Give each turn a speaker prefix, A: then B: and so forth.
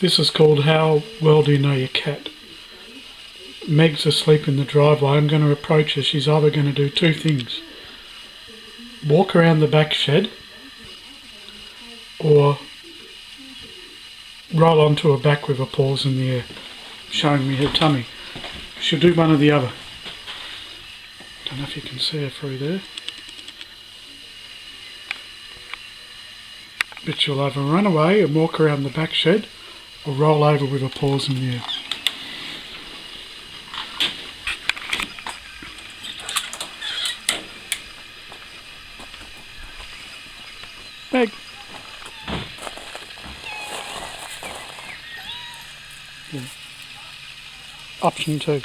A: This is called How Well Do You Know Your Cat? Meg's asleep in the driveway. I'm going to approach her. She's either going to do two things. Walk around the back shed or roll onto her back with her paws in the air, showing me her tummy. She'll do one or the other. Don't know if you can see her through there. But she'll either run away and walk around the back shed or roll over with her paws in the air. Meg. Yeah. Option 2.